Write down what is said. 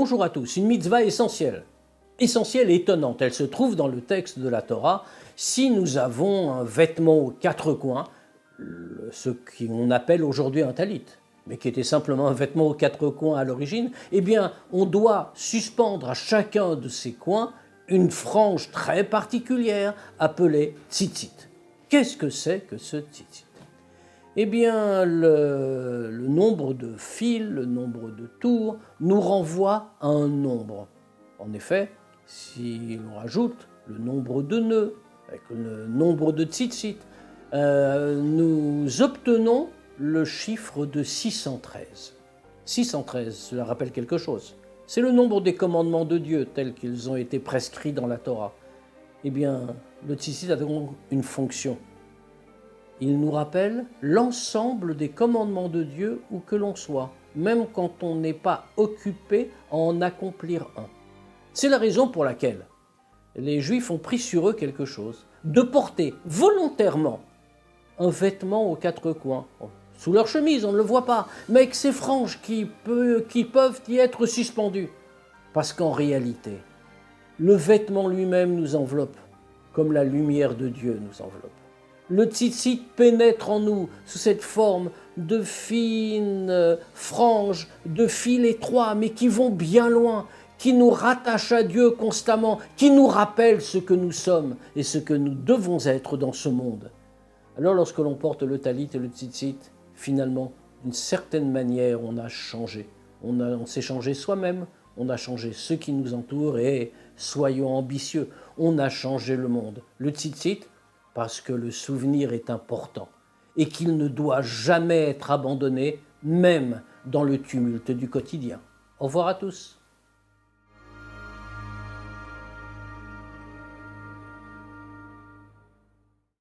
Bonjour à tous, une mitzvah essentielle et étonnante. Elle se trouve dans le texte de la Torah. Si nous avons un vêtement aux quatre coins, ce qu'on appelle aujourd'hui un talit, mais qui était simplement un vêtement aux quatre coins à l'origine, eh bien, on doit suspendre à chacun de ces coins une frange très particulière appelée tzitzit. Qu'est-ce que c'est que ce tzitzit ? Eh bien, le nombre de fils, le nombre de tours, nous renvoie à un nombre. En effet, si l'on rajoute le nombre de nœuds avec le nombre de tzitzit, nous obtenons le chiffre de 613. 613, cela rappelle quelque chose. C'est le nombre des commandements de Dieu tels qu'ils ont été prescrits dans la Torah. Eh bien, le tzitzit a donc une fonction. Il nous rappelle l'ensemble des commandements de Dieu où que l'on soit, même quand on n'est pas occupé à en accomplir un. C'est la raison pour laquelle les Juifs ont pris sur eux quelque chose, de porter volontairement un vêtement aux quatre coins, sous leur chemise, on ne le voit pas, mais avec ces franges qui peuvent y être suspendues. Parce qu'en réalité, le vêtement lui-même nous enveloppe, comme la lumière de Dieu nous enveloppe. Le tzitzit pénètre en nous sous cette forme de fines franges, de fils étroits, mais qui vont bien loin, qui nous rattachent à Dieu constamment, qui nous rappellent ce que nous sommes et ce que nous devons être dans ce monde. Alors lorsque l'on porte le talit et le tzitzit, finalement, d'une certaine manière, on a changé. On s'est changé soi-même, on a changé ceux qui nous entourent et, soyons ambitieux, on a changé le monde. Le tzitzit, parce que le souvenir est important et qu'il ne doit jamais être abandonné, même dans le tumulte du quotidien. Au revoir à tous.